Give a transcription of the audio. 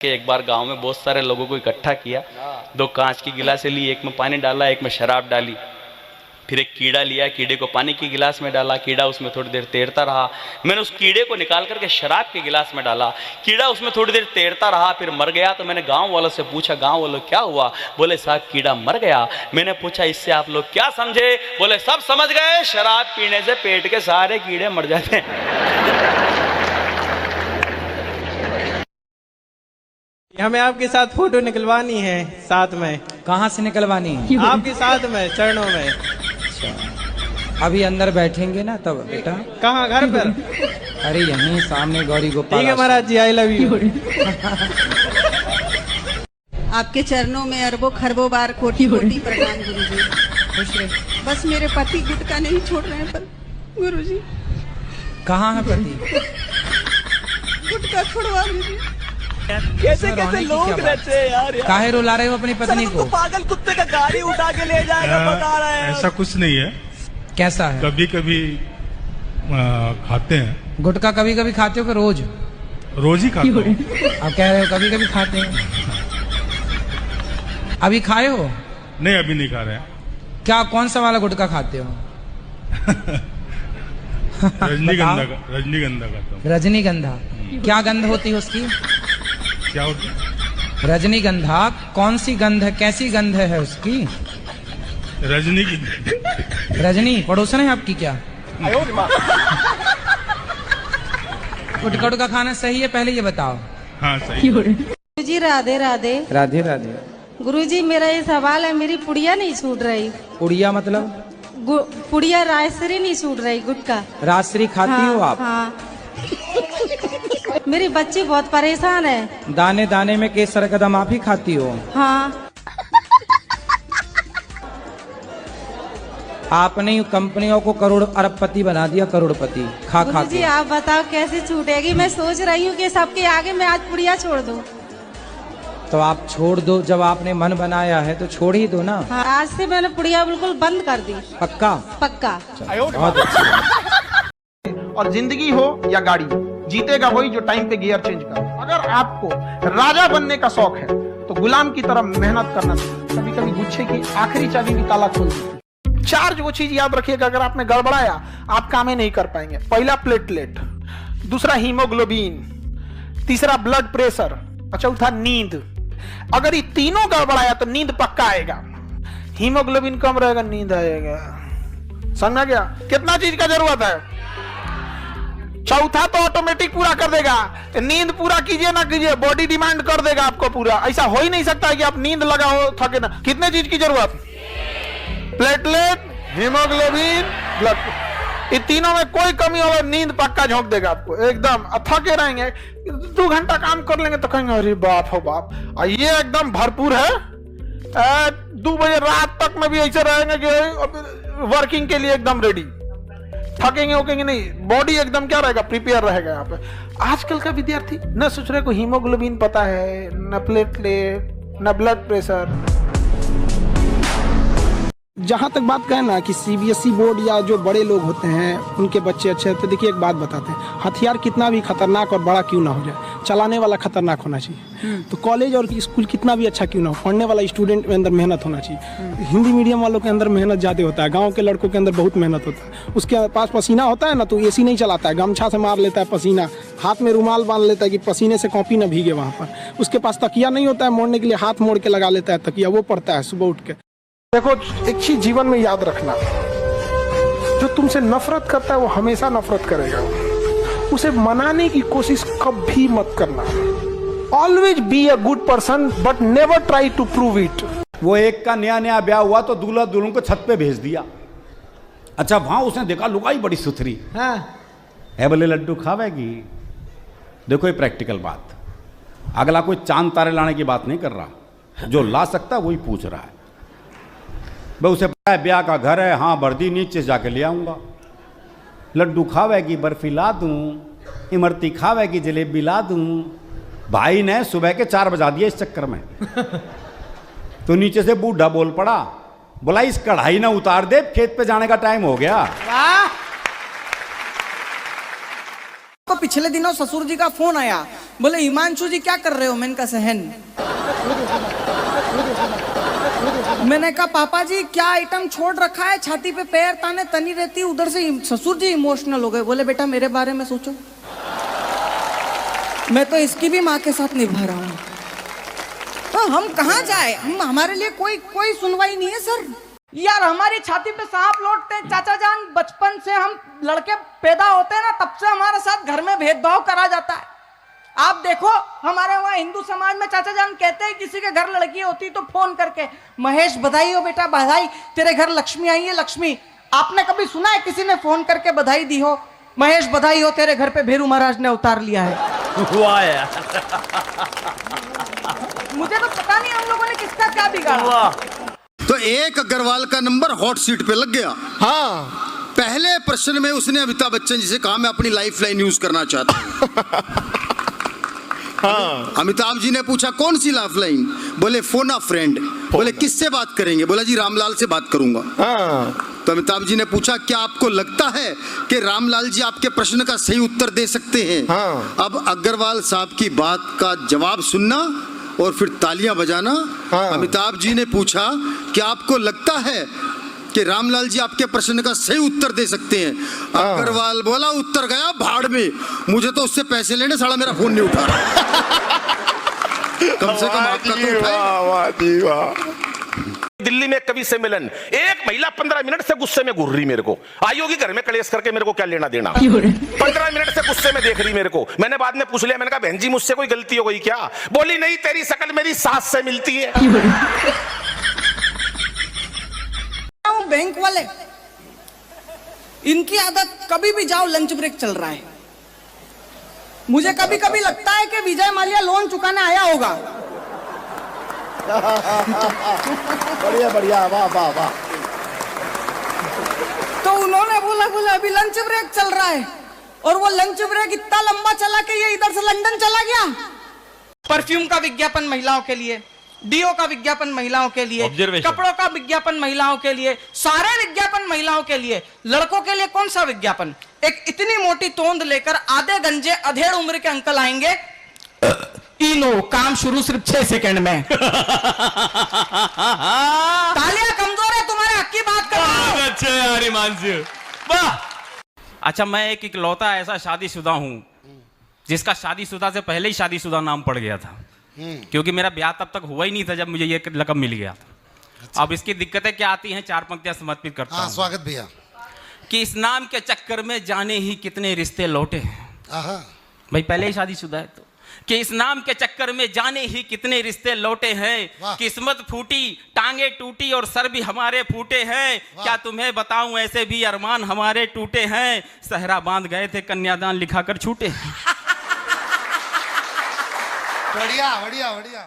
के एक बार गांव में बहुत सारे लोगों को इकट्ठा किया, 2 कांच की गिलासें ली, एक में पानी डाला, एक में शराब डाली, फिर एक कीड़ा लिया, कीड़े को पानी की गिलास में डाला, कीड़ा उसमें थोड़ी देर तैरता रहा, मैंने उस कीड़े को निकाल करके शराब के गिलास में डाला, कीड़ा उसमें थोड़ी देर तैरता रहा, फिर मर गया। तो मैंने गांव वालों से पूछा, गांव वालों क्या हुआ? बोले साहब कीड़ा मर गया। मैंने पूछा इससे आप लोग क्या समझे? बोले सब समझ गए, शराब पीने से पेट के सारे कीड़े मर जाते हैं। हमें आपके साथ फोटो निकलवानी है साथ में। कहाँ से निकलवानी है? आपके साथ में, चरणों में। अभी अंदर बैठेंगे ना तब बेटा। कहाँ, घर पर? अरे यहीं सामने गौरी गोपाल। ठीक है महाराज जी, आई लव यू। आपके चरणों में अरबों खरबों बार कोटि कोटि प्रणाम गुरुजी। खुश रहे। बस मेरे पति गुटखा नहीं छोड़ रहे हैं पर गुरुजी। कहाँ है पति? गुटखा छुड़वा दीजिए। कैसे कैसे लोग रहते हैं यार। काहे रुला रहे हो अपनी पत्नी को? पागल कुत्ते का गाड़ी उठा के ले जाएगा, बता रहे हैं। ऐसा कुछ नहीं है। कैसा है? कभी कभी खाते हैं। गुटखा कभी कभी खाते हो कि रोज? रोज ही खाते हैं। आप कह रहे हो कभी कभी खाते हैं। अभी खाए हो? नहीं, अभी नहीं खा रहे हैं। क्या, कौन सा वाला गुटखा खाते हो? रजनीगंधा का, रजनीगंधा खाता हूँ। रजनीगंधा क्या गंध होती है उसकी? क्या होती है? रजनीगंधा कौन सी गंध है, कैसी गंध है उसकी? रजनी की। रजनी पड़ोसन है आपकी क्या? गुटखा उटखा खाना सही है, पहले ये बताओ। हाँ सही। गुरुजी राधे राधे। राधे राधे। गुरुजी मेरा ये सवाल है, मेरी पुड़िया नहीं छूट रही। पुड़िया मतलब? पुड़िया राजश्री नहीं छूट रही, गुटखा। राजश्री खाती हो आप? हाँ। मेरी बच्ची बहुत परेशान है। दाने दाने में केसर कदम आप ही खाती हो? हाँ। आपने कंपनियों को करोड़ अरबपति बना दिया, करोड़पति खा खा गुरुजी के। आप बताओ कैसे छूटेगी? मैं सोच रही हूँ कि सबके आगे मैं आज पुड़िया छोड़ दूँ। तो आप छोड़ दो, जब आपने मन बनाया है तो छोड़ ही दो ना। हाँ, आज से मैंने पुड़िया बिल्कुल बंद कर दी। पक्का? पक्का। बहुत अच्छा। और जिंदगी हो या गाड़ी, जीतेगा वही जो टाइम पे गियर चेंज कर। अगर आपको राजा बनने का शौक है तो गुलाम की तरह मेहनत करना चाहिए। कभी कभी गुच्छे की आखिरी चाबी भी ताला खोल देती है। 4 जो चीज याद रखिएगा, अगर आपने गड़बड़ाया आप कामें नहीं कर पाएंगे। पहला प्लेटलेट, दूसरा हीमोग्लोबिन, तीसरा ब्लड प्रेशर, और चौथा नींद। अगर ये तीनों गड़बड़ाया तो नींद पक्का आएगा। हीमोग्लोबिन कम रहेगा, नींद आएगा। समझ गया? कितना चीज का जरूरत है? चौथा तो ऑटोमेटिक पूरा कर देगा। तो नींद पूरा कीजिए ना कीजिए, बॉडी डिमांड कर देगा आपको पूरा। ऐसा हो ही नहीं सकता है कि आप नींद लगा हो थके ना। कितने चीज की जरूरत? Platelet, haemoglobin, blood. ये तीनों में कोई कमी हो, नींद पक्का झोंक देगा आपको एकदम। थके रहेंगे, 2 घंटा काम कर लेंगे तो कहेंगे अरे बाप हो बाप। और ये एकदम भरपूर है। 2 बजे रात तक में भी ऐसे रहेंगे कि वर्किंग के लिए एकदम रेडी। थकेंगे उकेंगे नहीं, बॉडी एकदम क्या रहेगा, प्रिपेयर रहेगा। यहाँ पे आजकल का विद्यार्थी न सोच रहे को हीमोग्लोबिन पता है, न प्लेटलेट, न ब्लड प्रेशर। जहाँ तक बात कहें ना कि सीबीएसई बोर्ड या जो बड़े लोग होते हैं उनके बच्चे अच्छे हैं, तो देखिए एक बात बताते हैं, हथियार कितना भी खतरनाक और बड़ा क्यों ना हो जाए, चलाने वाला खतरनाक होना चाहिए। तो कॉलेज और स्कूल कितना भी अच्छा क्यों ना हो, पढ़ने वाला स्टूडेंट में अंदर मेहनत होना चाहिए। हिंदी मीडियम वालों के अंदर मेहनत ज़्यादा होता है, गाँव के लड़कों के अंदर बहुत मेहनत होता है। उसके पास पसीना होता है ना तो एसी नहीं चलाता है, गमछा से मार लेता है पसीना, हाथ में रुमाल बांध लेता है कि पसीने से कॉपी ना भीगे वहाँ पर। उसके पास तकिया नहीं होता है मोड़ने के लिए, हाथ मोड़ के लगा लेता है तकिया, वो पढ़ता है सुबह उठ के। देखो एक चीज जीवन में याद रखना, जो तुमसे नफरत करता है वो हमेशा नफरत करेगा। उसे मनाने की कोशिश कभी मत करना। Always be a good person but never try to prove it. वो एक का नया नया ब्याह हुआ तो दूल्हा दुल्हन को छत पे भेज दिया। अच्छा वहां उसने देखा लुगाई बड़ी सुथरी है, बोले लड्डू खावेगी। देखो ये प्रैक्टिकल बात, अगला कोई चांद तारे लाने की बात नहीं कर रहा, जो ला सकता वही पूछ रहा है। भाई उसे पता है ब्याह का घर है, हाँ वर्दी नीचे जाके ले आऊंगा। लड्डू खावेगी, बर्फी ला दूं, इमरती खावेगी, जलेबी ला दूं। भाई ने सुबह के 4 बजा दिए इस चक्कर में। तो नीचे से बूढ़ा बोल पड़ा, बोला इस कढ़ाई ना उतार दे, खेत पे जाने का टाइम हो गया। तो पिछले दिनों ससुर जी का फोन आया बोले हिमांशु जी क्या कर रहे हो? मैंने कहा सहन। मैंने कहा पापा जी क्या आइटम छोड़ रखा है, छाती पे पैर ताने तनी रहती। उधर से ससुर जी इमोशनल हो गए, बोले बेटा मेरे बारे में सोचो, मैं तो इसकी भी माँ के साथ निभा रहा हूँ। तो हम कहाँ जाए, हमारे लिए कोई सुनवाई नहीं है सर। यार हमारी छाती पे सांप लौटते हैं चाचा जान। बचपन से हम लड़के पैदा होते हैं ना, तब से हमारे साथ घर में भेदभाव करा जाता है। आप देखो हमारे वहाँ हिंदू समाज में चाचा जान कहते हैं किसी के घर लड़की होती तो फोन करके, महेश बधाई हो बेटा बधाई, तेरे घर लक्ष्मी आई है लक्ष्मी। आपने कभी सुना है किसी ने फोन करके बधाई दी हो, महेश बधाई हो तेरे घर पे भेरू महाराज ने अवतार लिया है? हुआ यार। मुझे तो पता नहीं हम लोगों ने किसका क्या बिगाड़ा। तो एक अग्रवाल का नंबर हॉट सीट पे लग गया। हाँ, पहले प्रश्न में उसने अमिताभ बच्चन जी से कहा मैं अपनी लाइफ लाइन यूज करना चाहता हूं। हाँ। अमिताभ जी ने पूछा कौन सी लाइफ लाइन? बोले फोन अ फ्रेंड। बोले किससे बात करेंगे? बोला जी रामलाल से बात करूंगा। हाँ। तो अमिताभ जी ने पूछा क्या आपको लगता है कि रामलाल जी आपके प्रश्न का सही उत्तर दे सकते हैं? हाँ। अब अग्रवाल साहब की बात का जवाब सुनना और फिर तालियां बजाना। हाँ। अमिताभ जी ने पूछा क्या आपको लगता है कि रामलाल जी आपके प्रश्न का सही उत्तर दे सकते हैं? हाँ। अग्रवाल बोला उत्तर गया भाड़ में, मुझे तो उससे पैसे लेने, साला मेरा फोन नहीं उठा रहा। कम से कम आपका तो उठाए। दिल्ली में कवि सम्मेलन, एक महिला 15 मिनट से गुस्से में घूर रही मेरे को, आई होगी घर में कलेश करके, मेरे को क्या लेना देना। 15 मिनट से गुस्से में देख रही मेरे को। मैंने बाद में पूछ लिया, मैंने कहा बहन जी मुझसे कोई गलती हो गई क्या? बोली नहीं, तेरी शक्ल मेरी सास से मिलती है। बैंक वाले इनकी आदत, कभी भी जाओ लंच ब्रेक चल रहा है, मुझे कभी कभी लगता है कि विजय माल्या लोन चुकाने आया होगा। बढ़िया बढ़िया, वाह वाह वाह। तो उन्होंने बोला अभी लंच ब्रेक चल रहा है, और वो लंच ब्रेक इतना लंबा चला कि ये इधर से लंदन चला गया। परफ्यूम का विज्ञापन महिलाओं के लिए, डीओ का विज्ञापन महिलाओं के लिए, कपड़ों का विज्ञापन महिलाओं के लिए, सारे विज्ञापन महिलाओं के लिए। लड़कों के लिए कौन सा विज्ञापन? एक इतनी मोटी तोंद लेकर आधे गंजे अधेड़ उम्र के अंकल आएंगे, लो काम शुरू सिर्फ 6 सेकंड में। तालियां कमजोर है, तुम्हारे हक की बात कर रहा हूं। अच्छा यार हिमांशु, वाह। अच्छा मैं एक इकलौता ऐसा शादीशुदा हूं जिसका शादीशुदा से पहले ही शादीशुदा नाम पड़ गया था, क्योंकि मेरा ब्याह तब तक हुआ ही नहीं था जब मुझे ये लक़ब मिल गया था। अच्छा। अब इसकी दिक्कतें क्या आती हैं, 4 पंक्तियां समर्पित करता हूं। स्वागत भैया। कि इस नाम के चक्कर में जाने ही कितने रिश्ते लौटे हैं। भाई पहले ही शादीशुदा है तो। कि इस नाम के चक्कर में जाने ही कितने रिश्ते लौटे हैं, किस्मत फूटी, टांगे टूटी और सर भी हमारे फूटे हैं। क्या तुम्हें बताऊं ऐसे भी अरमान हमारे टूटे हैं, सहरा बांध गए थे कन्यादान लिखा कर छूटे। बढ़िया बढ़िया बढ़िया।